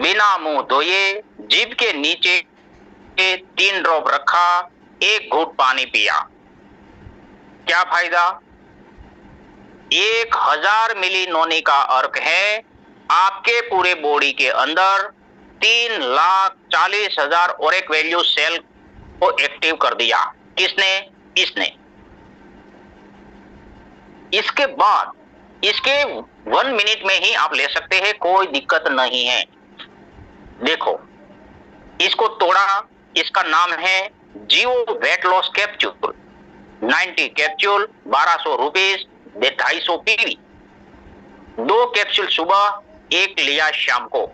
बिना मुंह धोए जीभ के नीचे 3 ड्रॉप रखा, 1 घूंट पानी पिया। क्या फायदा? 1000 मिली नोनी का अर्क है आपके पूरे बॉडी के अंदर 3,40,000 और एक वैल्यू सेल को एक्टिव कर दिया। किसने? इसने। इसके बाद इसके 1 मिनट में ही आप ले सकते हैं, कोई दिक्कत नहीं है। देखो, इसको तोड़ा, इसका नाम है Jio weight loss capsule. 90 capsule 1200 rupees, 250 PV. 2 capsule सुबह, 1 लिया शाम को।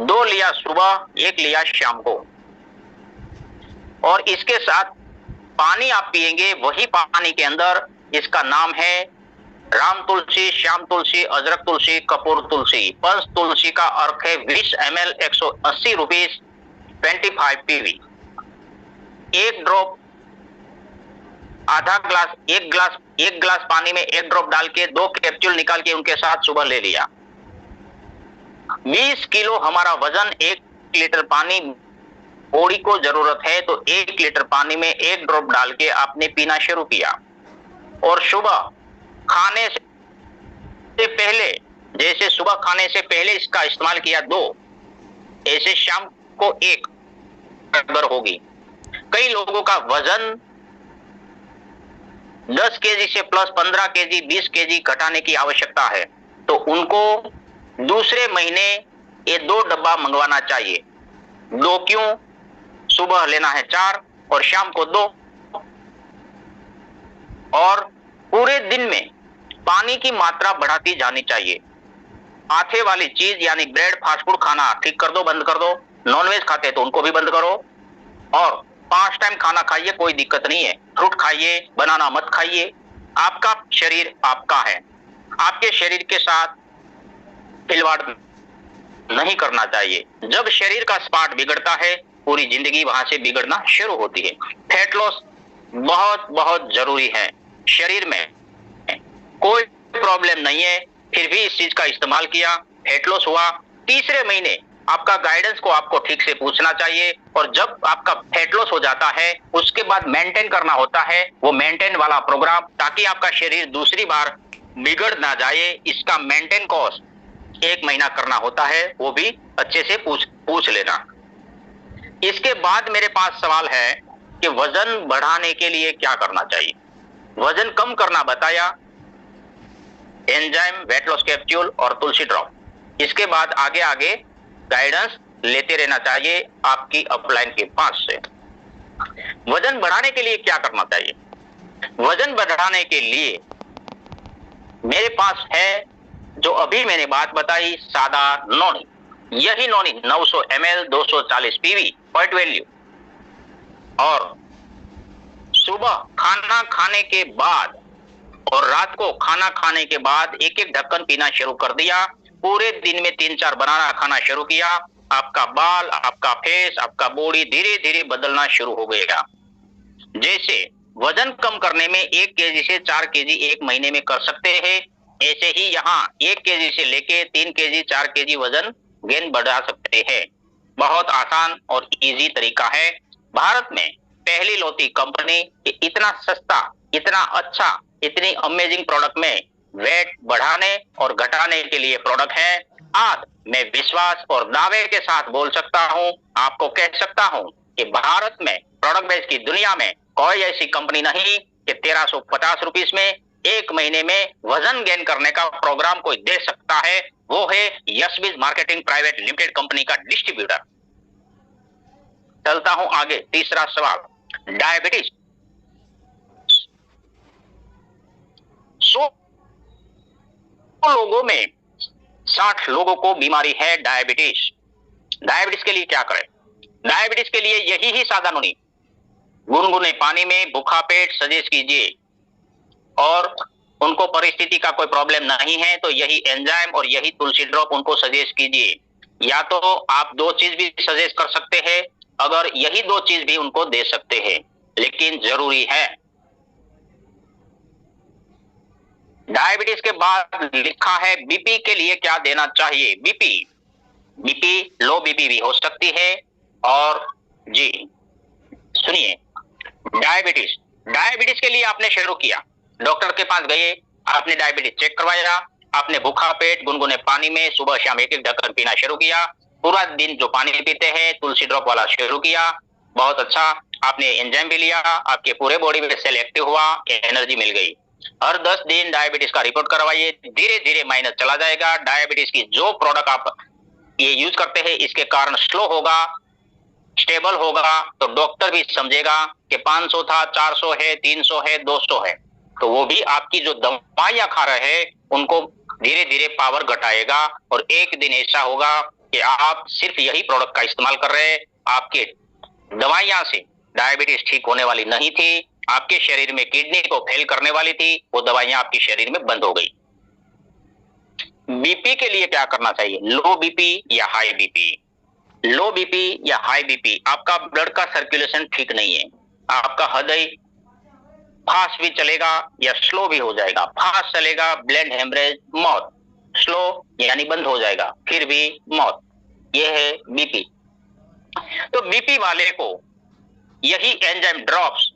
2 लिया सुबह, 1 लिया शाम को। और इसके साथ पानी आप पिएंगे, वही पानी के अंदर इसका नाम है राम तुलसी, श्याम तुलसी, अजरक तुलसी, कपूर तुलसी। पंच तुलसी का अर्क है 20 ml, 180 रुपीज, 25 पीवी। 1 ड्रॉप, आधा ग्लास, 1 ग्लास पानी में 1 ड्रॉप डाल के 2 कैप्सूल निकाल के उनके साथ सुबह ले लिया। 20 किलो हमारा वजन, 1 लीटर पानी बॉडी को जरूरत है, तो 1 लीटर पानी में 1 ड्रॉप डाल के आपने पीना शुरू किया। और सुबह खाने से पहले, जैसे सुबह खाने से पहले इसका इस्तेमाल किया 2, ऐसे शाम को 1 अगर होगी। कई लोगों का वजन 10 केजी से प्लस 15 केजी, 20 केजी घटाने की आवश्यकता है, तो उनको दूसरे महीने ये 2 डब्बा मंगवाना चाहिए। 2 क्यों? सुबह लेना है 4 और शाम को 2। और पूरे दिन में पानी की मात्रा बढ़ाती जानी चाहिए। आटे वाली चीज यानी ब्रेड, फास्ट फूड खाना ठीक कर दो, बंद कर दो। नॉनवेज खाते तो उनको भी बंद करो। और 5 टाइम खाना खाइए, कोई दिक्कत नहीं है। फ्रूट खाइए, बनाना मत खाइए। आपका शरीर आपका है, आपके शरीर के साथ खिलवाड़ नहीं करना चाहिए। जब शरीर का स्पार्ट बिगड़ता है, पूरी जिंदगी वहां से बिगड़ना शुरू होती है। फैट लॉस बहुत बहुत जरूरी है। शरीर में कोई प्रॉब्लम नहीं है, फिर भी इस चीज का इस्तेमाल किया, फैट लॉस हुआ। तीसरे महीने आपका गाइडेंस को आपको ठीक से पूछना चाहिए। और जब आपका फैट लॉस हो जाता है, उसके बाद मेंटेन करना होता है, वो मेंटेन वाला प्रोग्राम, ताकि आपका शरीर दूसरी बार बिगड़ ना जाए। इसका मेंटेन कोर्स 1 महीना करना होता है, वो भी अच्छे से पूछ लेना। इसके बाद मेरे पास सवाल है कि वजन बढ़ाने के लिए क्या करना चाहिए। वजन कम करना बताया, एंजाइम, वेट लॉस कैप्सूल और तुलसी ड्रॉप। इसके बाद आगे आगे गाइडेंस लेते रहना चाहिए आपकी अपलाइन के पास से। वजन बढ़ाने के लिए क्या करना चाहिए? वजन बढ़ाने के लिए मेरे पास है, जो अभी मैंने बात बताई, सादा नोनी। यही नोनी 900 ml, 240 पीवी, पॉइंट वैल्यू। और सुबह खाना खाने के बाद और रात को खाना खाने के बाद 1-1 ढक्कन पीना शुरू कर दिया। पूरे दिन में 3-4 बनाना खाना शुरू किया। आपका बाल, आपका फेस, आपका बॉडी धीरे धीरे बदलना शुरू हो गएगा। जैसे वजन कम करने में 1 केजी से 4 केजी 1 महीने में कर सकते हैं, ऐसे ही यहाँ 1 केजी से लेके 3 केजी 4 केजी वजन गेन बढ़ा सकते हैं। बहुत आसान और इजी तरीका है। भारत में पहली लौती कंपनी इतना सस्ता, इतना अच्छा, इतनी अमेजिंग प्रोडक्ट में वेट बढ़ाने और घटाने के लिए प्रोडक्ट है। आज मैं विश्वास और दावे के साथ बोल सकता हूं, आपको कह सकता हूं कि भारत में प्रोडक्ट बेस की दुनिया में कोई ऐसी कंपनी नहीं कि 1350 रुपीस में 1 महीने में वजन गेन करने का प्रोग्राम कोई दे सकता है। वो है यशबीज मार्केटिंग प्राइवेट लिमिटेड कंपनी का डिस्ट्रीब्यूटर। चलता हूं आगे। तीसरा सवाल, डायबिटीज। 100 लोगों में 60 लोगों को बीमारी है डायबिटीज। डायबिटीज के लिए क्या करें? डायबिटीज के लिए यही ही सादा नोनी गुनगुने पानी में भूखा पेट सजेस्ट कीजिए। और उनको परिस्थिति का कोई प्रॉब्लम नहीं है तो यही एंजाइम और यही तुलसी ड्रॉप उनको सजेस्ट कीजिए। या तो आप 2 चीज भी सजेस्ट कर सकते हैं, अगर यही 2 चीज भी उनको दे सकते हैं, लेकिन जरूरी है। डायबिटीज के बाद लिखा है बीपी के लिए क्या देना चाहिए। बीपी बीपी, लो बीपी भी हो सकती है। और जी सुनिए, डायबिटीज, डायबिटीज के लिए आपने शुरू किया, डॉक्टर के पास गए, आपने डायबिटीज चेक करवाया, आपने भूखा पेट गुनगुने पानी में सुबह शाम एक एक ढक्कन पीना शुरू किया, पूरा दिन जो पानी पीते हैं तुलसी ड्रॉप वाला शुरू किया, बहुत अच्छा। आपने एंजाइम भी लिया, आपके पूरे बॉडी में सेल एक्टिव हुआ, एनर्जी मिल गई। हर 10 दिन डायबिटीज का रिपोर्ट करवाइए, धीरे धीरे माइनस चला जाएगा। डायबिटीज की जो प्रोडक्ट आप ये यूज करते हैं इसके कारण स्लो होगा, स्टेबल होगा, तो डॉक्टर भी समझेगा कि 500 था, 400 है, 300 है, 200 है, तो वो भी आपकी जो दवाइयां खा रहे हैं उनको धीरे धीरे पावर घटाएगा। और एक दिन ऐसा होगा कि आप सिर्फ यही प्रोडक्ट का इस्तेमाल कर रहे हैं, आपके दवाइयां से डायबिटीज ठीक होने वाली नहीं थी, आपके शरीर में किडनी को फेल करने वाली थी, वो दवाइयां आपके शरीर में बंद हो गई। बीपी के लिए क्या करना चाहिए? लो बीपी या हाई बीपी? लो बीपी या हाई बीपी, आपका ब्लड का सर्कुलेशन ठीक नहीं है, आपका हृदय फास्ट भी चलेगा या स्लो भी हो जाएगा। फास्ट चलेगा ब्लड हेमरेज, मौत, स्लो यानी बंद हो जाएगा, फिर भी मौत। यह है बीपी। तो बीपी वाले को यही एंजाइम ड्रॉप्स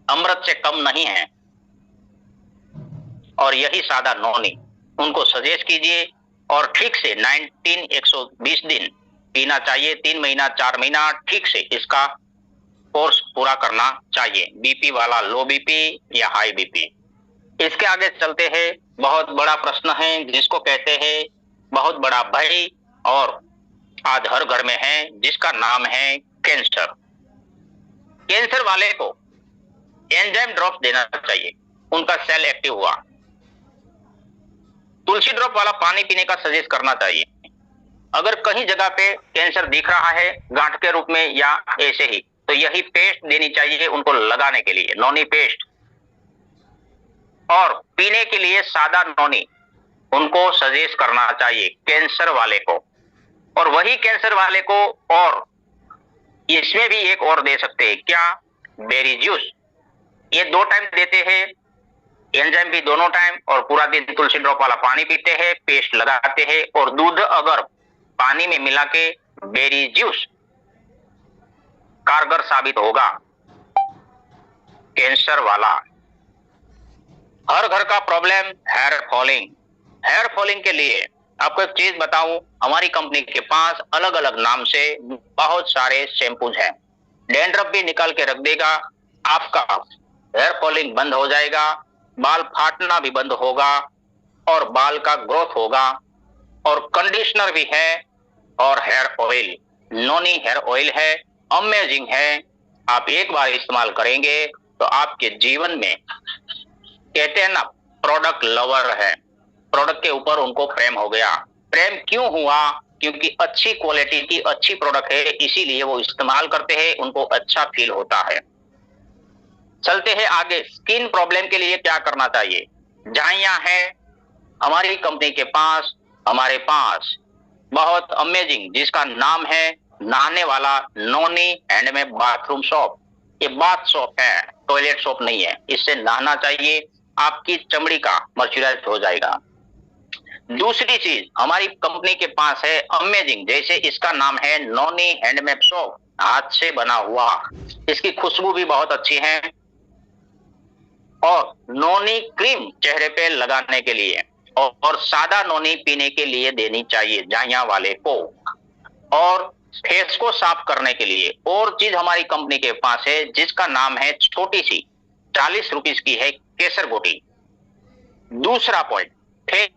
अमृत से कम नहीं है, और यही सादा नोनी उनको सजेस्ट कीजिए, और ठीक से 120 दिन पीना चाहिए, 3 महीना 4 महीना ठीक से इसका कोर्स पूरा करना चाहिए। बीपी वाला लो बीपी या हाई बीपी। इसके आगे चलते हैं, बहुत बड़ा प्रश्न है जिसको कहते हैं बहुत बड़ा भय, और आज हर घर में है, जिसका नाम है कैंसर। कैंसर वाले को एंजाइम ड्रॉप देना चाहिए, उनका सेल एक्टिव हुआ। तुलसी ड्रॉप वाला पानी पीने का सजेस्ट करना चाहिए। अगर कहीं जगह पे कैंसर दिख रहा है गांठ के रूप में या ऐसे ही, तो यही पेस्ट देनी चाहिए उनको लगाने के लिए, नोनी पेस्ट। और पीने के लिए सादा नोनी उनको सजेस्ट करना चाहिए कैंसर वाले को। और वही कैंसर वाले को, और इसमें भी एक और दे सकते हैं, क्या? Berry juice. ये 2 टाइम देते हैं, एंजाइम भी दोनों टाइम, और पूरा दिन तुलसी ड्रॉप वाला पानी पीते हैं, पेस्ट लगाते हैं, और दूध अगर पानी में मिला के बेरी जूस कारगर साबित होगा। कैंसर वाला, हर घर का problem hair falling. Hair falling के लिए आपको एक चीज बताऊं, हमारी कंपनी के पास अलग अलग नाम से बहुत सारे शैम्पूज हैं। डैंड्रफ भी निकाल के रख देगा, आपका हेयर फॉलिंग बंद हो जाएगा, बाल फाटना भी बंद होगा, और बाल का ग्रोथ होगा। और कंडीशनर भी है, और हेयर ऑयल, नोनी हेयर ऑयल है, अमेजिंग है। आप एक बार इस्तेमाल करेंगे तो आपके जीवन में, कहते हैं ना प्रोडक्ट लवर है, प्रोडक्ट के ऊपर उनको प्रेम हो गया। प्रेम क्यों हुआ? क्योंकि अच्छी क्वालिटी की अच्छी प्रोडक्ट है, इसीलिए वो इस्तेमाल करते हैं, उनको अच्छा फील होता है। चलते हैं आगे, स्किन प्रॉब्लम के लिए क्या करना चाहिए? झाइयां है हमारी कंपनी के पास, हमारे पास बहुत अमेजिंग, जिसका नाम है नहाने वाला नोनी हैंडमेड बाथरूम सोप। ये बाथ सोप है, टॉयलेट सोप नहीं है। इससे नहाना चाहिए, आपकी चमड़ी का मॉइस्चराइज हो जाएगा। दूसरी चीज हमारी कंपनी के पास है अमेजिंग, जैसे इसका नाम है नोनी हैंडमेड सोप, हाथ से बना हुआ, इसकी खुशबू भी बहुत अच्छी है। और नोनी क्रीम चेहरे पे लगाने के लिए, और सादा नोनी पीने के लिए देनी चाहिए झाइयां वाले को। और फेस को साफ करने के लिए और चीज हमारी कंपनी के पास है, जिसका नाम है छोटी सी 40 रुपीज की है, केसर गोटी। दूसरा पॉइंट, फेस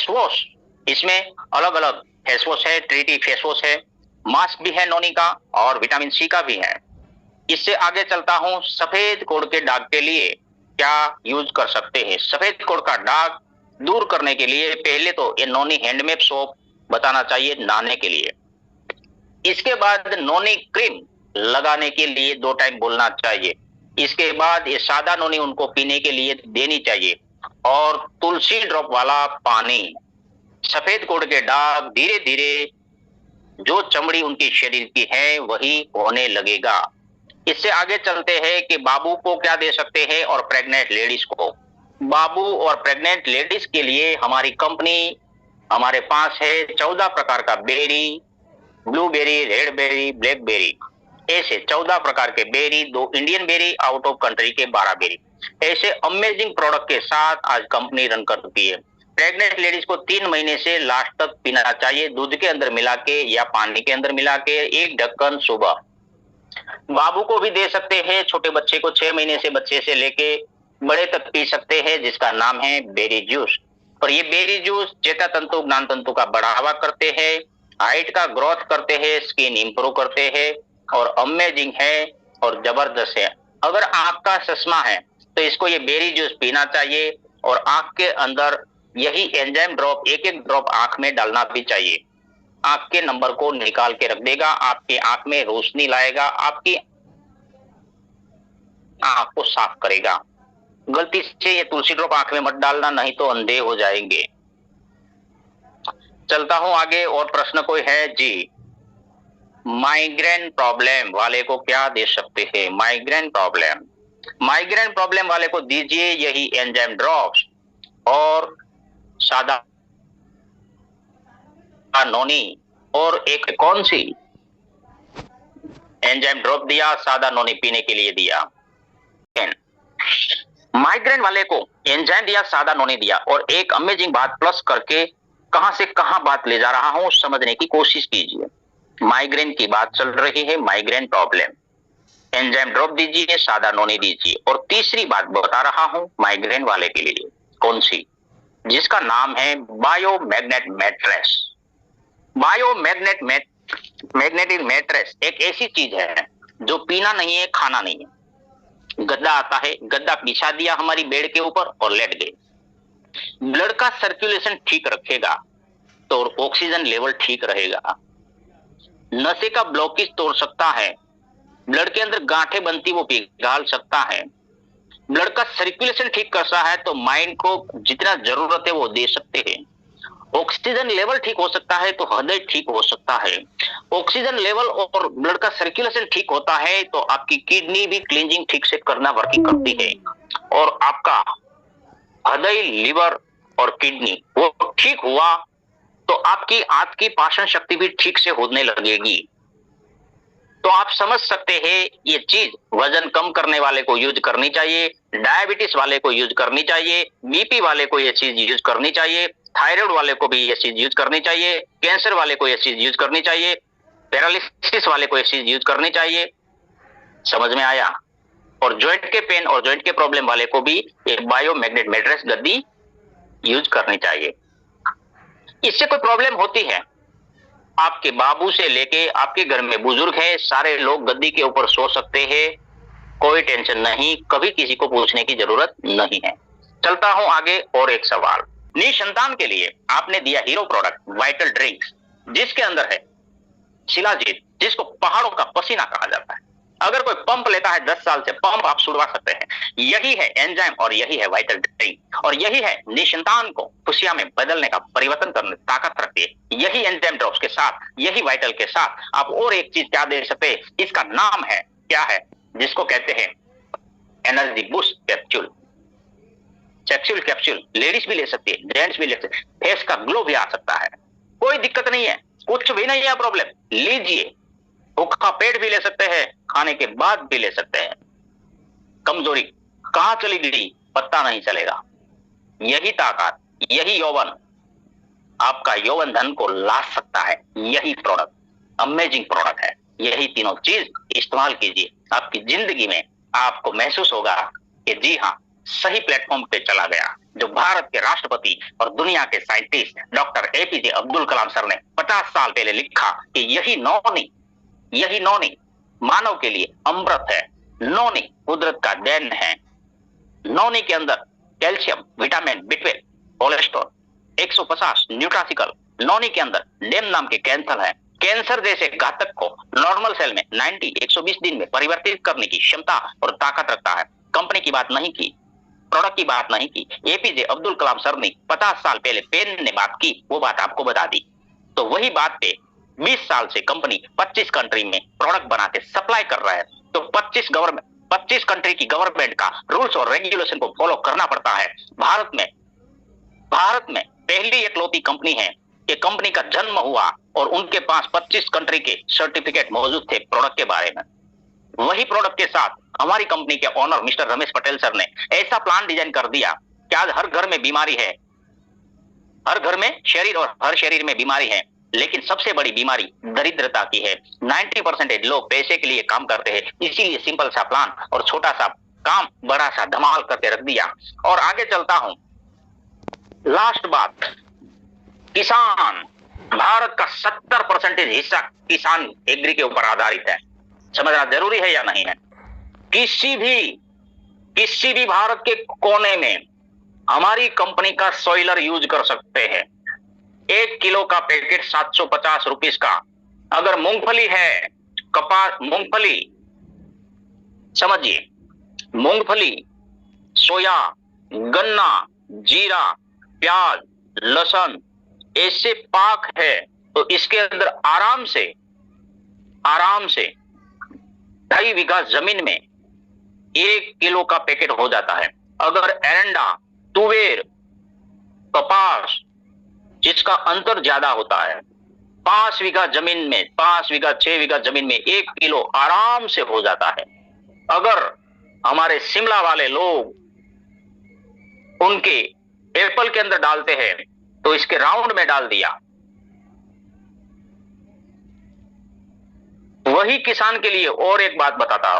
वॉश, इसमें अलग अलग फेस वॉश है, ट्रीटी फेस वॉश है, मास्क भी है नोनी का, और विटामिन सी का भी है। इससे आगे चलता हूं, सफेद कोड़ के दाग के लिए क्या यूज कर सकते हैं? सफेद कोड़ का दाग दूर करने के लिए पहले तो ये नोनी हैंडमेड सोप बताना चाहिए नहाने के लिए। इसके बाद नोनी क्रीम लगाने के लिए 2 टाइम बोलना चाहिए। इसके बाद ये सादा नोनी उनको पीने के लिए देनी चाहिए। और तुलसी ड्रॉप वाला पानी, सफेद कोड़ के दाग धीरे धीरे जो चमड़ी उनकी शरीर की है वही होने लगेगा। इससे आगे चलते हैं कि बाबू को क्या दे सकते हैं और प्रेग्नेंट लेडीज को। बाबू और प्रेग्नेंट लेडीज के लिए हमारी कंपनी हमारे पास है 14 प्रकार का berry, blueberry, red berry, black berry, ऐसे 14 प्रकार के berry, 2 Indian berry, out of country के 12 बेरी, ऐसे अमेजिंग प्रोडक्ट के साथ आज कंपनी रन करती है। प्रेग्नेंट लेडीज को 3 महीने से लास्ट तक पीना चाहिए, दूध के अंदर मिला के या पानी के अंदर मिला के, 1 ढक्कन सुबह। बाबू को भी दे सकते हैं, छोटे बच्चे को 6 महीने से बच्चे से लेके बड़े तक पी सकते हैं, जिसका नाम है बेरी जूस। और ये बेरी जूस चेता तंतु, ज्ञान तंतु का बढ़ावा करते हैं, हाइट का ग्रोथ करते हैं, स्किन इंप्रूव करते हैं और अमेजिंग है और जबरदस्त है। अगर आंख का चश्मा है तो इसको ये बेरी जूस पीना चाहिए और आंख के अंदर यही एंजाइम ड्रॉप एक ड्रॉप आंख में डालना भी चाहिए। आंख के नंबर को निकाल के रख देगा, आपकी आंख में रोशनी लाएगा, आपकी आंख को साफ करेगा। गलती से ये तुलसी ड्रॉप आंख में मत डालना, नहीं तो अंधे हो जाएंगे। चलता हूं आगे और प्रश्न कोई है जी। माइग्रेन प्रॉब्लम वाले को क्या दे सकते हैं? माइग्रेन प्रॉब्लम वाले को दीजिए यही एंजाइम ड्रॉप्स और सादा नोनी, और एक कौन सी एंजाइम ड्रॉप दिया, सादा नोनी पीने के लिए दिया। माइग्रेन वाले को एंजाइम दिया, सादा नोनी दिया और एक अमेजिंग बात प्लस करके कहां से कहां बात ले जा रहा हूं समझने की कोशिश कीजिए। माइग्रेन की बात चल रही है, माइग्रेन प्रॉब्लम, एंजाइम ड्रॉप दीजिए, सादा नोनी दीजिए। और तीसरी बात बता रहा हूं माइग्रेन वाले के लिए, कौन सी? जिसका नाम है बायोमैग्नेट मैट्रेस। मैग्नेटिक मैट्रेस एक ऐसी चीज है जो पीना नहीं है, खाना नहीं है। गद्दा आता है, गद्दा बिछा दिया हमारी बेड के ऊपर और लेट गए। ब्लड का सर्कुलेशन ठीक रखेगा तो ऑक्सीजन लेवल ठीक रहेगा। नशे का ब्लॉकेज तोड़ सकता है, ब्लड के अंदर गांठें बनती वो पिघाल सकता है। ब्लड का सर्कुलेशन ठीक करता है तो माइंड को जितना जरूरत है वो दे सकते हैं। ऑक्सीजन लेवल ठीक हो सकता है तो हृदय ठीक हो सकता है। ऑक्सीजन लेवल और ब्लड का सर्कुलेशन ठीक होता है तो आपकी किडनी भी क्लींजिंग ठीक से करना वर्किंग करती है और आपका हृदय, लिवर और किडनी वो ठीक हुआ तो आपकी आंत की पाचन शक्ति भी ठीक से होने लगेगी। तो आप समझ सकते हैं ये चीज वजन कम करने वाले को यूज करनी चाहिए, डायबिटीज वाले को यूज करनी चाहिए, बीपी वाले को ये चीज यूज करनी चाहिए, थायराइड वाले को भी ये चीज यूज करनी चाहिए, कैंसर वाले को ये चीज यूज करनी चाहिए, पैरालिसिस वाले को ये चीज यूज करनी चाहिए। समझ में आया? और जॉइंट के पेन और जॉइंट के प्रॉब्लम वाले को भी एक बायोमैग्नेट मैट्रेस गद्दी यूज करनी चाहिए। इससे कोई प्रॉब्लम होती है, आपके बाबू से लेके आपके घर में बुजुर्ग है, सारे लोग गद्दी के ऊपर सो सकते हैं, कोई टेंशन नहीं, कभी किसी को पूछने की जरूरत नहीं है। चलता हूं आगे और एक सवाल। निसंतान के लिए आपने दिया हीरो प्रोडक्ट वाइटल ड्रिंक्स, जिसके अंदर है शिलाजीत, जिसको पहाड़ों का पसीना कहा जाता है। अगर कोई पंप लेता है 10 साल से, पंप आप छुड़वा सकते हैं। यही है एंजाइम और यही है वाइटल ड्रिंक और यही है निसंतान को खुशियां में बदलने का, परिवर्तन करने ताकत रखती है। यही एंजाइम ड्रॉप्स के साथ, यही वाइटल के साथ आप और एक चीज क्या दे सकते हैं, इसका नाम है क्या है, जिसको कहते हैं energy boost capsule. Capsule ladies भी ले सकती है, जेंट्स भी ले सकते हैं, फेस का ग्लो भी आ सकता है, कोई दिक्कत नहीं है, कुछ भी नहीं है प्रॉब्लम। लीजिए, भूखा पेट भी ले सकते हैं, खाने के बाद भी ले सकते हैं। कमजोरी कहां चली गई पता नहीं चलेगा। यही ताकत, यही यौवन आपका यौवन धन को ला सकता है। यही प्रोडक्ट अमेजिंग प्रोडक्ट है। यही तीनों चीज इस्तेमाल कीजिए, आपकी जिंदगी में आपको महसूस होगा कि जी हाँ, सही प्लेटफॉर्म पे चला गया। जो भारत के राष्ट्रपति और दुनिया के scientist doctor APJ Abdul Kalam sir ने 50 साल पहले लिखा कि यही नौनी मानव के लिए अमृत है, नौनी कुदरत का देन है। नौनी के अंदर कैल्शियम, विटामिन बी12, कोलेस्ट्रॉल, 150 न्यूट्रासिकल। नौनी के अंदर डेम नाम के कैंसर है। कैंसर जैसे घातक को नॉर्मल सेल में 120 दिन में परिवर्तित करने की क्षमता और ताकत रखता है। कंपनी की बात नहीं की, प्रोडक्ट की बात नहीं की, एपीजे अब्दुल कलाम सर ने 50 साल पहले पेन ने बात की, वो बात आपको बता दी। तो वही बात पे 20 साल से कंपनी 25 कंट्री में प्रोडक्ट बना के सप्लाई कर रहा है। तो 25 कंट्री की गवर्नमेंट का रूल्स और रेगुलेशन को फॉलो करना पड़ता है। भारत में पहली इकलौती कंपनी है ये कंपनी का जन्म हुआ और उनके पास 25 कंट्री के सर्टिफिकेट मौजूद थे प्रोडक्ट के बारे में। वही प्रोडक्ट के साथ हमारी कंपनी के owner mister Ramesh Patel sir ने ऐसा प्लान डिजाइन कर दिया कि आज हर घर में बीमारी है, हर घर में शरीर और हर शरीर में बीमारी है, लेकिन सबसे बड़ी बीमारी दरिद्रता की है। 90% लोग पैसे के लिए काम करते हैं, इसीलिए सिंपल सा प्लान और छोटा सा काम बड़ा सा धमाल करके रख दिया। और आगे चलता हूं, लास्ट बात, किसान, भारत का 70% हिस्सा किसान एग्री के ऊपर आधारित है। समझना जरूरी है या नहीं है? किसी भी भारत के कोने में हमारी कंपनी का सॉइलर यूज कर सकते हैं। 1 किलो का पैकेट 750 रुपीस का। अगर मूंगफली है, कपास, मूंगफली समझिए, मूंगफली, सोया, गन्ना, जीरा, प्याज, लहसुन ऐसे पाक है तो इसके अंदर आराम से 2.5 बीघा जमीन में 1 किलो का पैकेट हो जाता है। अगर एरंडा, तुवेर, कपास जिसका अंतर ज्यादा होता है, 5 बीघा जमीन में, 5 बीघा 6 बीघा जमीन में 1 किलो आराम से हो जाता है। अगर हमारे शिमला वाले लोग उनके एप्पल के अंदर डालते हैं तो इसके राउंड में डाल दिया। वही किसान के लिए और एक बात बताता हूं,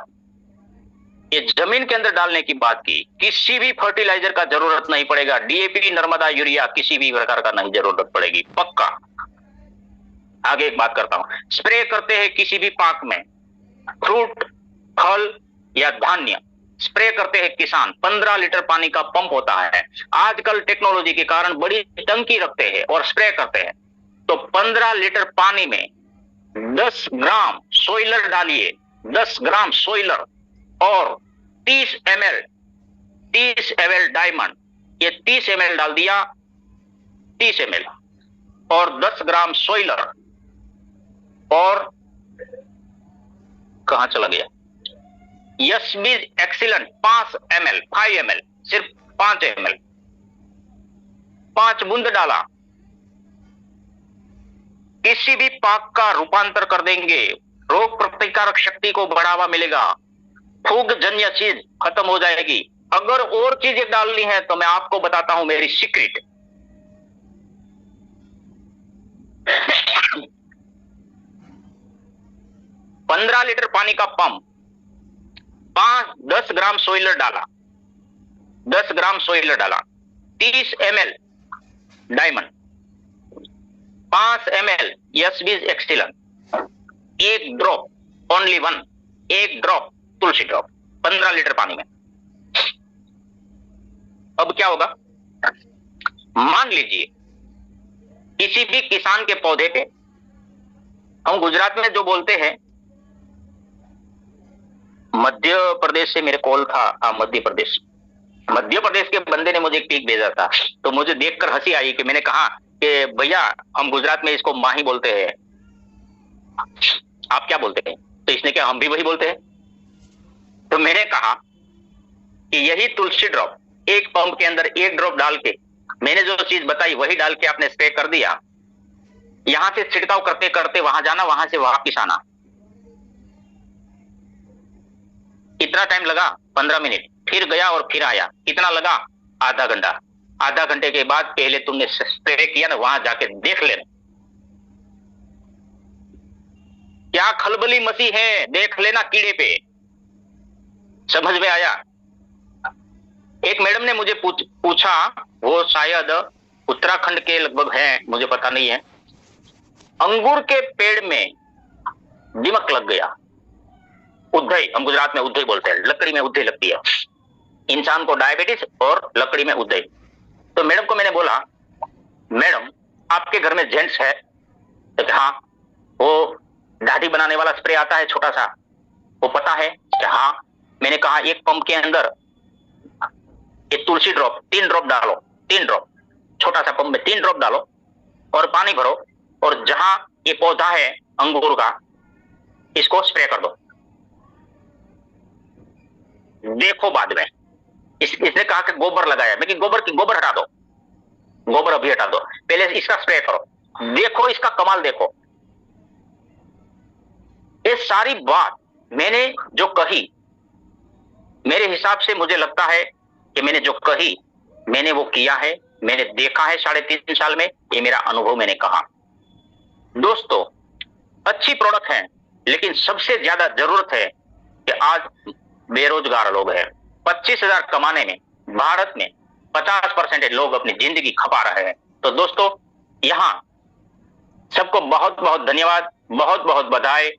ये जमीन के अंदर डालने की बात की, किसी भी फर्टिलाइजर का जरूरत नहीं पड़ेगा, डीएपी, नर्मदा, यूरिया किसी भी प्रकार का नहीं जरूरत पड़ेगी, पक्का। आगे एक बात करता हूं, स्प्रे करते हैं किसी भी पाक में, फ्रूट, फल या धान्य स्प्रे करते हैं किसान, 15 लीटर पानी का पंप होता है। आजकल टेक्नोलॉजी के कारण बड़ी टंकी रखते हैं और स्प्रे करते हैं, तो 15 लीटर पानी में 10 ग्राम सोइलर डालिए, 10 ग्राम सोइलर और 30 ml डायमंड, ये 30 ml डाल दिया, 30 ml और 10 ग्राम सोइलर और कहां चला गया, यशबीज एक्सीलेंट 5 ml, सिर्फ 5 ml, 5 बूंद डाला, किसी भी पाक का रूपांतर कर देंगे, रोग प्रतिकारक शक्ति को बढ़ावा मिलेगा, फूग जन्य चीज खत्म हो जाएगी। अगर और चीजें डालनी है तो मैं आपको बताता हूं मेरी सीक्रेट। 15 लीटर पानी का पंप, 10 ग्राम सोइलर डाला, 10 ग्राम सोइलर डाला, 30 ml डायमंड, 5 ml यशबीज एक्सीलेंट, 1 ड्रॉप, ओनली 1 ड्रॉप तुलसी ड्रॉप 15 लीटर पानी में। अब क्या होगा, मान लीजिए किसी भी किसान के पौधे पे, हम गुजरात में जो बोलते हैं, मध्य प्रदेश से मेरे कॉल था, मध्य प्रदेश के बंदे ने मुझे एक पिक भेजा था, तो मुझे देखकर हंसी आई कि मैंने कहा कि भैया हम गुजरात में इसको माही बोलते हैं, आप क्या बोलते हैं? तो इसने क्या, हम भी वही बोलते हैं। तो मैंने कहा कि यही तुलसी ड्रॉप एक पंप के अंदर 1 ड्रॉप डाल के, मैंने जो चीज बताई वही डाल के आपने स्प्रे कर दिया, यहां से छिड़काव करते करते वहां जाना, वहां से वापिस आना, कितना टाइम लगा? 15 मिनट, फिर गया और फिर आया, कितना लगा? आधा घंटा। आधा घंटे के बाद पहले तुमने स्प्रे किया ना, वहां जाके देख लेना क्या खलबली मसी है, देख लेना कीड़े पे। समझ में आया? एक मैडम ने मुझे पूछा, वो शायद उत्तराखंड के लगभग है, मुझे पता नहीं है, अंगूर के पेड़ में दीमक लग गया, उद्धई, हम गुजरात में उद्धई बोलते हैं, लकड़ी में उद्धई लगती है, इंसान को डायबिटीज और लकड़ी में उद्धई। तो मैडम को मैंने बोला, मैडम आपके घर में जेंट्स है? तो हाँ। वो दाढ़ी बनाने वाला स्प्रे आता है छोटा सा, वो पता है? हाँ। मैंने कहा एक पंप के अंदर ये तुलसी ड्रॉप 3 ड्रॉप डालो, 3 ड्रॉप, छोटा सा पंप में 3 ड्रॉप डालो और पानी भरो, और जहां ये पौधा है अंगूर का, इसको स्प्रे कर दो, देखो बाद में। इसने कहा कि गोबर लगाया, लेकिन गोबर हटा दो, गोबर अभी हटा दो, पहले इसका स्प्रे करो। देखो इसका कमाल देखो। ये सारी बात मैंने जो कही, मेरे हिसाब से मुझे लगता है कि मैंने जो कही, मैंने वो किया है, मैंने देखा है 3.5 साल में, ये मेरा अनुभव मैंने कहा। दोस्तों, अच्छी प्रोडक्ट है, लेकिन सबसे ज्यादा जरूरत है कि आज बेरोजगार लोग हैं। 25,000 कमाने में भारत में 50% लोग अपनी जिंदगी खपा रहे हैं। तो दोस्तों, यहां सबको बहुत बहुत धन्यवाद, बहुत बहुत बधाई।